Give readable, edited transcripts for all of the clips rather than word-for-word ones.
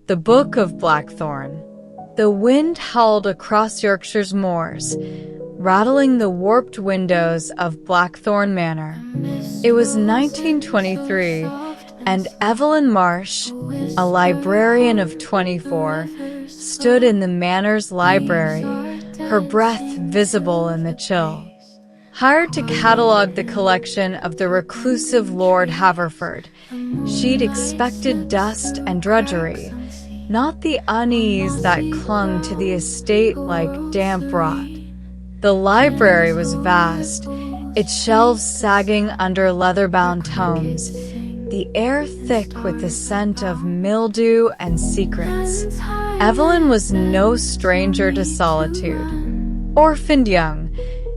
The Book of Blackthorn. The wind howled across Yorkshire's moors, rattling the warped windows of Blackthorn Manor. It was 1923, and Evelyn Marsh, a librarian of 24, stood in the manor's library, her breath visible in the chill. Hired to catalog the collection of the reclusive Lord Haverford, she'd expected dust and drudgery, not the unease that clung to the estate like damp rot. The library was vast, its shelves sagging under leather-bound tomes, the air thick with the scent of mildew and secrets. Evelyn was no stranger to solitude. Orphaned young,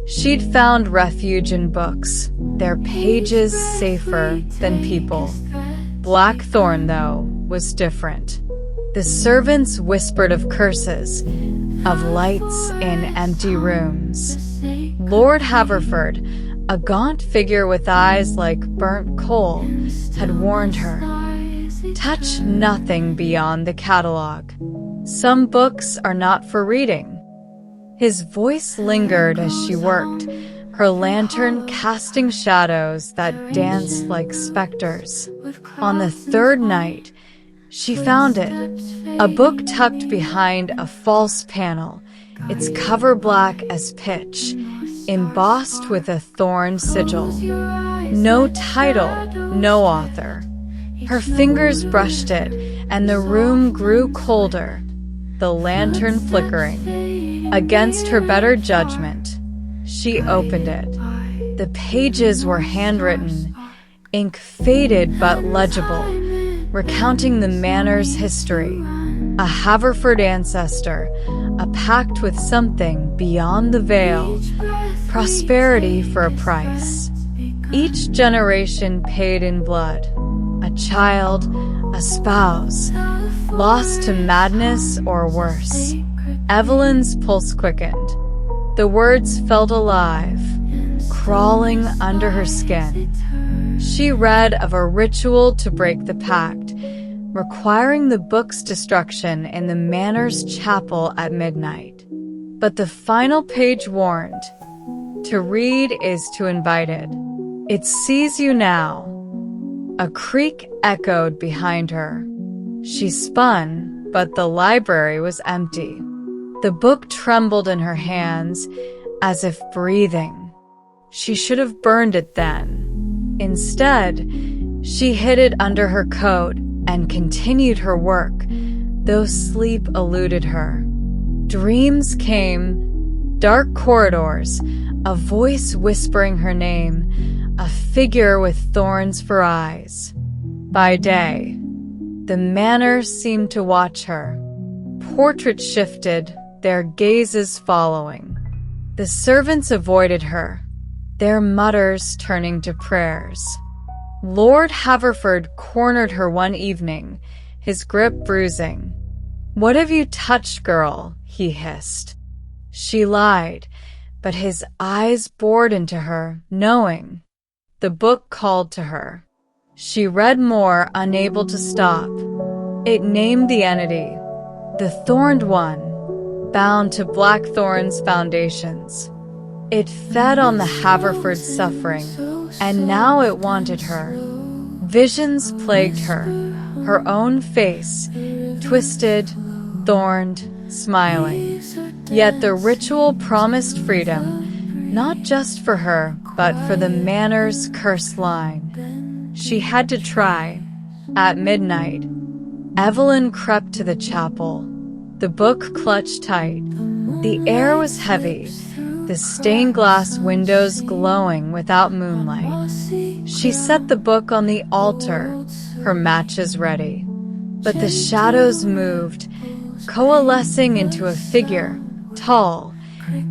she'd found refuge in books, their pages safer than people. Blackthorn, though, was different. The servants whispered of curses, of lights in empty rooms. Lord Haverford, a gaunt figure with eyes like burnt coal, had warned her, "Touch nothing beyond the catalogue. Some books are not for reading." His voice lingered as she worked, her lantern casting shadows that danced like specters. On the third night, she found it, a book tucked behind a false panel, its cover black as pitch, embossed with a thorn sigil. No title, no author. Her fingers brushed it, and the room grew colder, the lantern flickering. Against her better judgment, she opened it. The pages were handwritten, ink faded but legible, recounting the manor's history, a Haverford ancestor, a pact with something beyond the veil, prosperity for a price. Each generation paid in blood, a child, a spouse, lost to madness or worse. Evelyn's pulse quickened. The words felt alive, crawling under her skin. She read of a ritual to break the pact, requiring the book's destruction in the manor's chapel at midnight. But the final page warned, "To read is to invite it. It sees you now." A creak echoed behind her. She spun, but the library was empty. The book trembled in her hands, as if breathing. She should have burned it then. Instead, she hid it under her coat and continued her work, though sleep eluded her. Dreams came, dark corridors, a voice whispering her name, a figure with thorns for eyes. By day, the manor seemed to watch her. Portraits shifted, their gazes following. The servants avoided her, their mutters turning to prayers. Lord Haverford cornered her one evening, his grip bruising. "What have you touched, girl?" he hissed. She lied, but his eyes bored into her, knowing. The book called to her. She read more, unable to stop. It named the entity, the Thorned One, bound to Blackthorn's foundations. It fed on the Haverford suffering, and now it wanted her. Visions plagued her, her own face, twisted, thorned, smiling. Yet the ritual promised freedom, not just for her, but for the manor's cursed line. She had to try. At midnight, Evelyn crept to the chapel. The book clutched tight. The air was heavy, the stained glass windows glowing without moonlight. She set the book on the altar, her matches ready. But the shadows moved, coalescing into a figure, tall,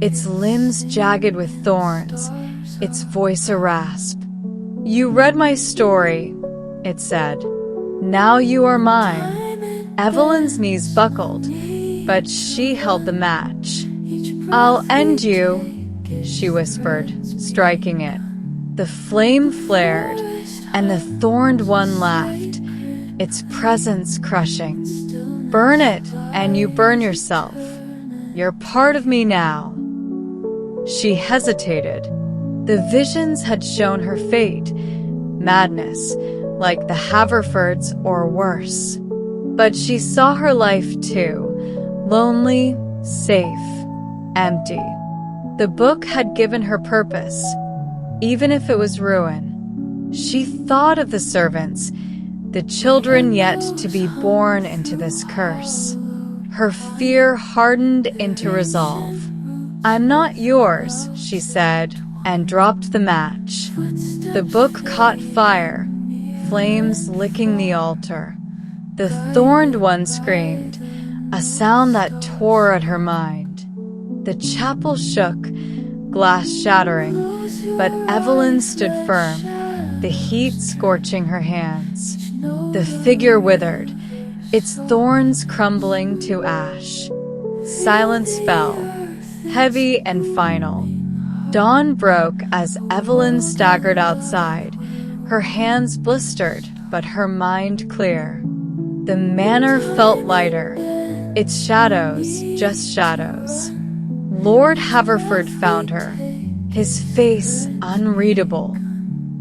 its limbs jagged with thorns, its voice a rasp. "You read my story," it said. "Now you are mine." Evelyn's knees buckled, but she held the match. "I'll end you," she whispered, striking it. The flame flared, and the Thorned One laughed, its presence crushing. burn it and you burn yourself. You're part of me now." She hesitated. The visions had shown her fate, madness, like the Haverfords or worse. But she saw her life too, lonely, safe, empty. The book had given her purpose, even if it was ruin. She thought of the servants, the children yet to be born into this curse. Her fear hardened into resolve. "I'm not yours," she said, and dropped the match. The book caught fire, flames licking the altar. The thorned one screamed, a sound that tore at her mind. The chapel shook, glass shattering, but Evelyn stood firm, the heat scorching her hands. The figure withered, its thorns crumbling to ash. Silence fell, heavy and final. Dawn broke as Evelyn staggered outside, her hands blistered, but her mind clear. The manor felt lighter, its shadows just shadows. Lord Haverford found her, his face unreadable.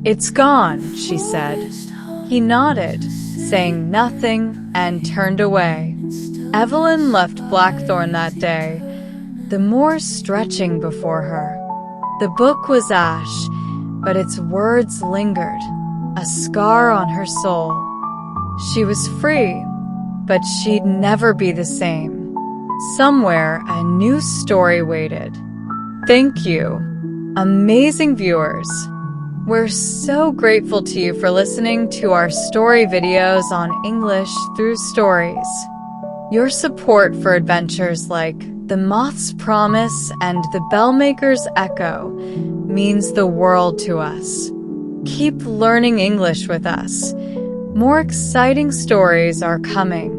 "It's gone," she said. He nodded, saying nothing, and turned away. Evelyn left Blackthorn that day, the moor stretching before her. The book was ash, but its words lingered, a scar on her soul. She was free, but she'd never be the same. Somewhere, a new story waited. Thank you, amazing viewers. We're so grateful to you for listening to our story videos on English through stories. Your support for adventures like The Moth's Promise and The Bellmaker's Echo means the world to us. Keep learning English with us. More exciting stories are coming.